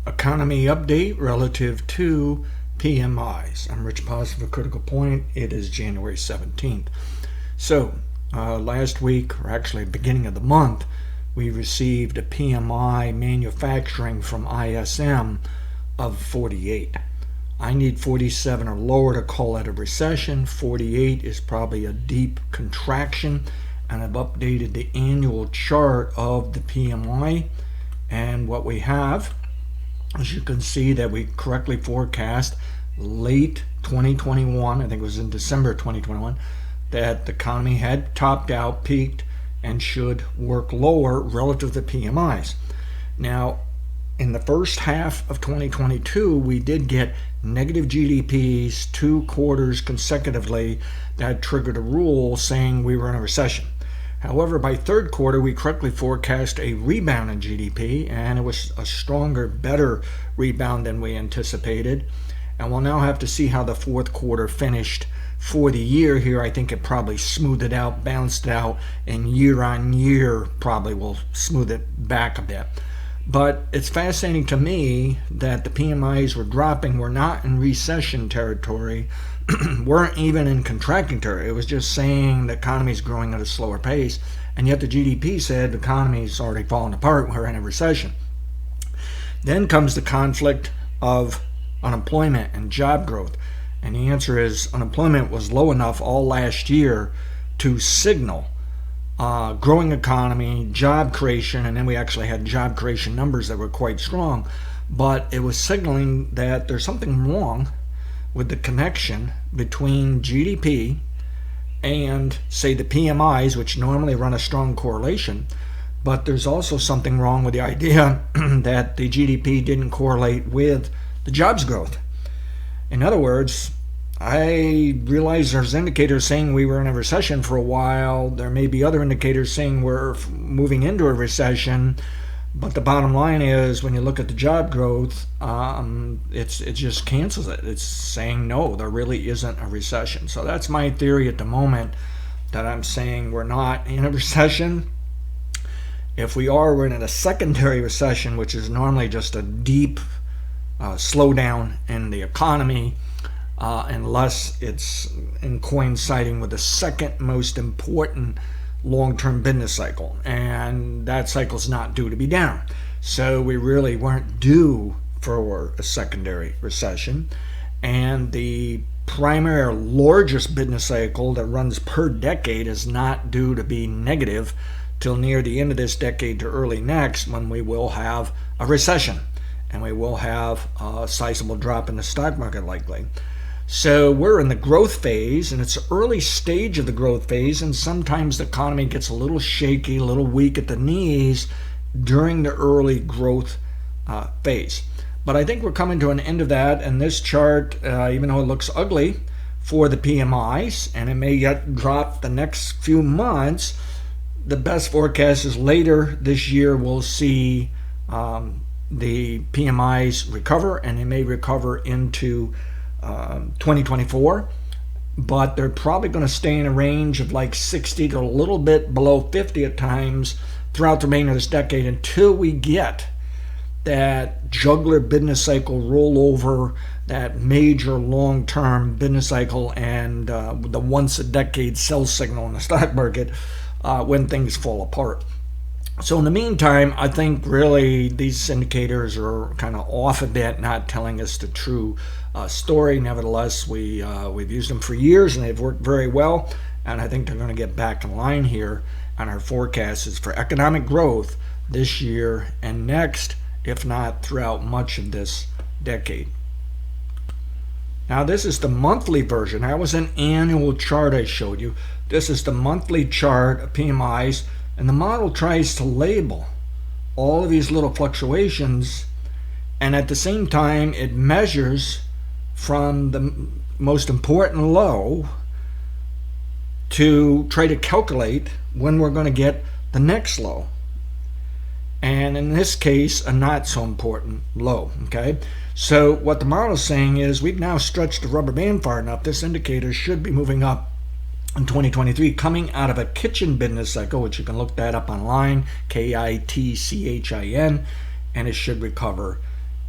economy update relative to PMIs. I'm Rich Paz for Critical Point. It is January 17th. So last week, or actually beginning of the month, we received a PMI manufacturing from ISM of 48. I need 47 or lower to call it a recession. 48 is probably a deep contraction, and I've updated the annual chart of the PMI. And what we have, as you can see, that we correctly forecast late 2021, I think it was in December 2021, that the economy had topped out, peaked, and should work lower relative to PMIs. Now, in the first half of 2022, we did get negative GDPs 2 quarters consecutively. That triggered a rule saying we were in a recession. However, by third quarter, we correctly forecast a rebound in GDP, and it was a stronger, better rebound than we anticipated. And we'll now have to see how the fourth quarter finished for the year here. I think it probably smoothed it out, balanced it out, and year on year probably will smooth it back a bit. But it's fascinating to me that the PMIs were dropping. We're not in recession territory. Weren't even in contracting territory. It was just saying the economy is growing at a slower pace, and yet the GDP said the economy is already falling apart. We're in a recession. Then comes the conflict of unemployment and job growth, and the answer is unemployment was low enough all last year to signal growing economy, job creation, and then we actually had job creation numbers that were quite strong, but it was signaling that there's something wrong with the connection between GDP and, say, the PMIs, which normally run a strong correlation. But there's also something wrong with the idea that the GDP didn't correlate with the jobs growth. In other words, I realize there's indicators saying we were in a recession for a while. There may be other indicators saying we're moving into a recession. But the bottom line is, when you look at the job growth, it just cancels it. It's saying, no, there really isn't a recession. So that's my theory at the moment, that I'm saying we're not in a recession. If we are, we're in a secondary recession, which is normally just a deep slowdown in the economy, unless it's coinciding with the second most important long-term business cycle, and that cycle's not due to be down. So we really weren't due for a secondary recession, and the primary or largest business cycle that runs per decade is not due to be negative till near the end of this decade to early next, when we will have a recession and we will have a sizable drop in the stock market likely. So we're in the growth phase, and it's an early stage of the growth phase, and sometimes the economy gets a little shaky, a little weak at the knees during the early growth phase. But I think we're coming to an end of that, and this chart, even though it looks ugly for the PMIs, and it may yet drop the next few months, the best forecast is later this year we'll see the PMIs recover, and they may recover into 2024, but they're probably going to stay in a range of like 60 to a little bit below 50 at times throughout the remainder of this decade, until we get that juggler business cycle rollover, that major long-term business cycle, and the once-a-decade sell signal in the stock market when things fall apart. So in the meantime, I think really these indicators are kind of off a bit, not telling us the true story. Nevertheless, we've used them for years, and they've worked very well, and I think they're going to get back in line here. And our forecast is for economic growth this year and next, if not throughout much of this decade. Now, this is the monthly version. That was an annual chart I showed you. This is the monthly chart of PMIs, and the model tries to label all of these little fluctuations, and at the same time it measures from the most important low to try to calculate when we're going to get the next low. And in this case, a not so important low. Okay, so what the model is saying is we've now stretched the rubber band far enough. This indicator should be moving up in 2023, coming out of a kitchen business cycle, which you can look that up online, KITCHIN, and it should recover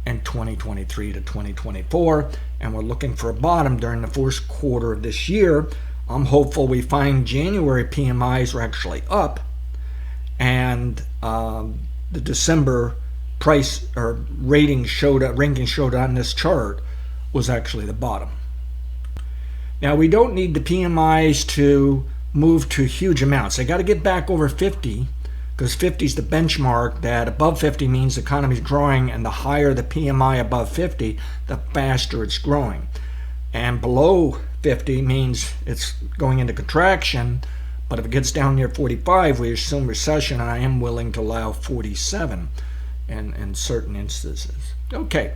in 2023 to 2024, and we're looking for a bottom during the first quarter of this year. I'm hopeful we find January PMIs are actually up, and the December price or ranking showed on this chart was actually the bottom. Now, we don't need the PMIs to move to huge amounts. They got to get back over 50, because 50 is the benchmark. That above 50 means the economy is growing, and the higher the PMI above 50, the faster it's growing. And below 50 means it's going into contraction. But if it gets down near 45, we assume recession, and I am willing to allow 47 in certain instances. Okay,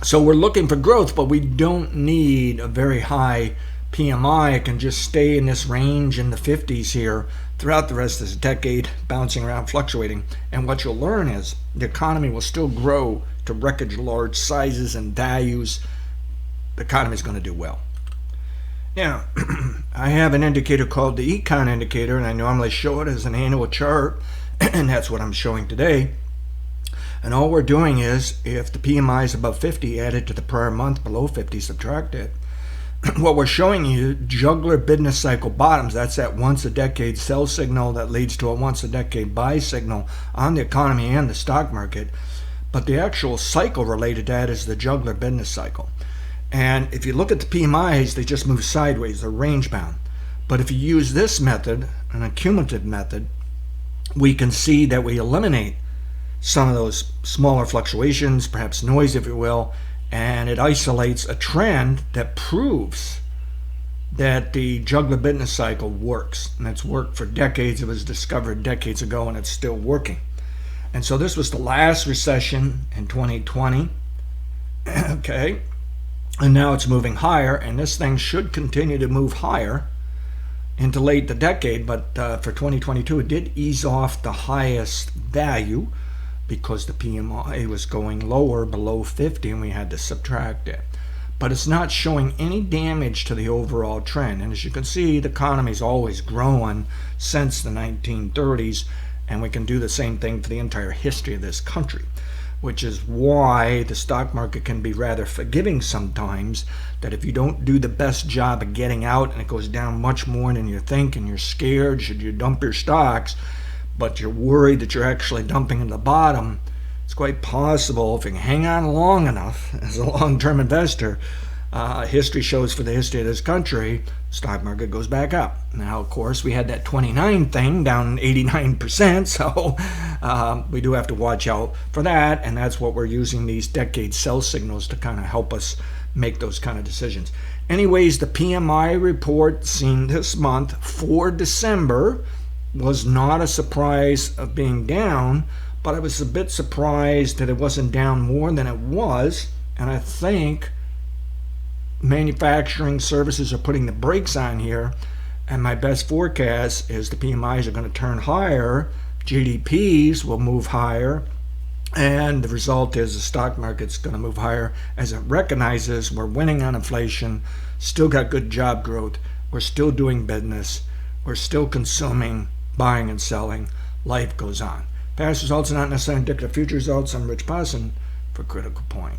so we're looking for growth, but we don't need a very high PMI. It can just stay in this range in the 50s here throughout the rest of this decade, bouncing around, fluctuating. And what you'll learn is the economy will still grow to record large sizes and values. The economy is going to do well. Now, I have an indicator called the econ indicator, and I normally show it as an annual chart, and that's what I'm showing today. And all we're doing is, if the PMI is above 50, add it to the prior month, below 50, subtract it. What we're showing you, juggler business cycle bottoms, that's that once a decade sell signal that leads to a once a decade buy signal on the economy and the stock market. But the actual cycle related to that is the juggler business cycle. And if you look at the PMIs, they just move sideways, they're range bound. But if you use this method, an accumulative method, we can see that we eliminate some of those smaller fluctuations, perhaps noise, if you will, and it isolates a trend that proves that the juggler business cycle works. And it's worked for decades. It was discovered decades ago, and it's still working. And so this was the last recession in 2020. Okay. And now it's moving higher, and this thing should continue to move higher into late the decade. But for 2022, it did ease off the highest value because the PMI was going lower, below 50, and we had to subtract it. But it's not showing any damage to the overall trend. And as you can see, the economy's always growing since the 1930s, and we can do the same thing for the entire history of this country, which is why the stock market can be rather forgiving sometimes, that if you don't do the best job of getting out and it goes down much more than you think and you're scared, should you dump your stocks, but you're worried that you're actually dumping in the bottom, it's quite possible if you can hang on long enough as a long-term investor, history shows for the history of this country, stock market goes back up. Now, of course, we had that 29 thing down 89%, so we do have to watch out for that, and that's what we're using these decade sell signals to kind of help us make those kind of decisions. Anyways, the PMI report seen this month for December was not a surprise of being down, but I was a bit surprised that it wasn't down more than it was, and I think manufacturing services are putting the brakes on here, and my best forecast is the PMIs are going to turn higher, GDPs will move higher, and the result is the stock market's going to move higher as it recognizes we're winning on inflation, still got good job growth, we're still doing business, we're still consuming, buying and selling, life goes on. Past results are not necessarily indicative of future results. I'm Rich Posson for Critical Point.